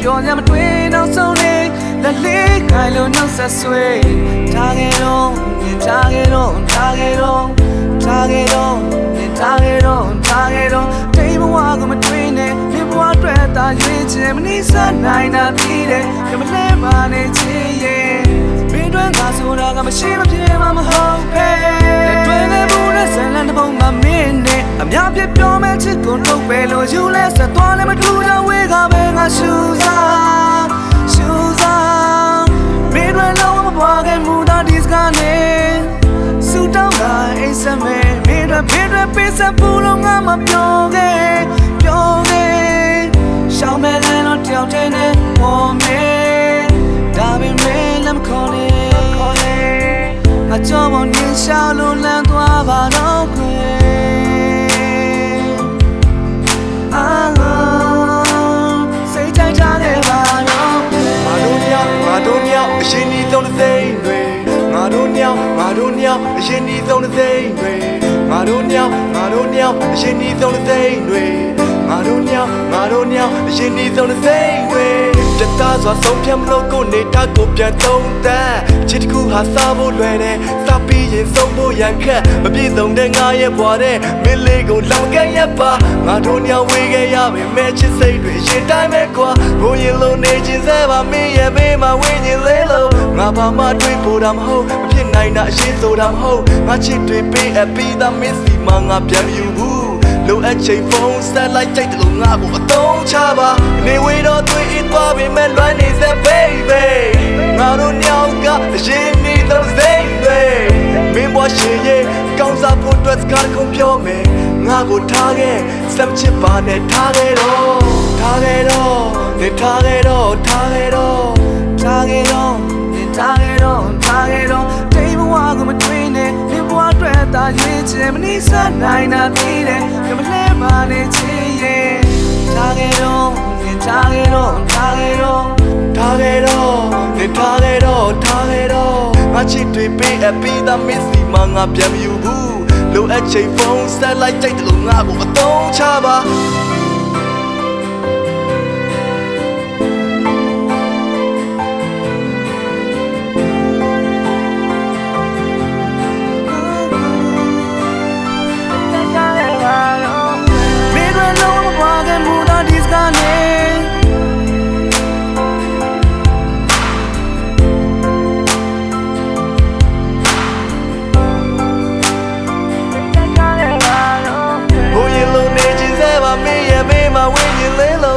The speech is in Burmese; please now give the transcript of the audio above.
ပြောရမတွေ့နောက်ဆုံးလေးလက်လေးခိုင်လို့နှုတ်ဆက်ဆွေးထားခဲ့တော့မြင်ထားခဲ့တော့ထားခဲ့တော့ထားခဲ့တော့မြင်ထားခဲ့တော့ထားခဲ့တော့တိမ်ဘဝကမတွေ့နဲ့ဒီဘဝအတွက်သာရွေးချယ်မနှိစနိုင်တာပြီးတယ်ကမလဲပါနဲ့ချစ်ရဲ့မင်းတို့ကဆိုတာကမရှိမပြေမှမဟုတ်ပဲလက်တွဲနေဘူးနဲ့ဆန်လန်းတဲ့ပုံမှာမင်းနဲ့အများပြပြောမဲ့ချစ်ကိုထုတ်ပဲလို့ယူလဲဆက်သွားလဲမထူးတော့ဝေးကပဲငါရှူစားမင်းတို့လုံးဝမပွားခဲ့မှုသာဒီစကနေစူတောင်းတာအိစမဲမင်းတို့ပေးစဘူးလို့ငါမပြောခဲ့ရှောင်းမဲ့လည်းတော့တယောက်တည်းနဲ့ပေါ်မယ်ဒါပေမဲ့လည်းမခေါ်နဲ့ငါကြောင့်မနေရှောင်းလို့လမ်းသွားပါတော့ခွေစိတ်တိုင်းထားခဲ့ပါတော့ငါတို့ညအရင်ဒီဆုံးတဲ့စိတ်တွေငါတို့ညအရင်ဒီဆုံးတဲ့စိတ်တွေငါတို့ညအရင်ဒီဆုံးတဲ့စိတ်တွေငါတို့ညအရင်ဒီဆုံးတဲ့စိတ်တွေတသားစွာဆုံးဖြတ်မလို့ကိုနေတာကိုပြန်သုံးသပ်ချစ်တခုဟာစားဖို့လွယ်တယ်စားပြီးရင်ဆုံးဖို့ရန်ခက်မပြည့်စုံတဲ့ငါရဲ့ဘွားတဲ့မင်းလေးကိုလောင်ကန်ရပါငါတို့ညဝေးခဲ့ရပေမဲ့ချစ်စိတ်တွေရင်တိုင်းပဲကွာဘိုးရင်လုံးနေခြင်းစဲပါမင်းရဲ့ဘေးမှာဝင်းရင်လေးလို့ငါဘာမှတွေးဖို့တာမဟုတ်မဖြစ်နိုင်တာအရှင်းဆိုတာမဟုတ်ငါချစ်တွေပေးအပ်ပြီးသားမင်းစီမငါပြန်ယူဘူးလိုအပ်ချိန်ဖုန်းဆက်လိုက်ကြိုက်တယ်လို့ငါကိုအသုံးချပါနေဝေးတော့တွေ့အသွားပေမဲ့လွမ်းနေစ baby ငါတို့ညောင်ကအရင်နေတော့စိတ်တွေမင်းဘွားရှင်ရဲ့ကောင်းစားဖို့အတွက်စကားကုန်ပြောမယ်ငါကိုထားခဲ့စမ်းချစ်ပါနဲ့ထားခဲ့တော့နေထားခဲ့တော့တိမ်ဘဝကမတွေ့နဲ့ဒီဘဝအတွက်သာရွေးချယ်မနှိစနိုင်တာပြီးတယ်ကမလဲပါနဲ့ချစ်ရဲ့ထားခဲ့တော့ငါချစ်တွေပေးအပ်ပြီးသားမစ်စီမငါပြန်မယူဘူးလိုအပ်ချိန်ဖုန်းဆက်လိုက်ကြိုက်တယ်လို့ငါကိုအသုံးချပါမင်းရဲ့ဘေးမှာဝင်းရင်လေးလို့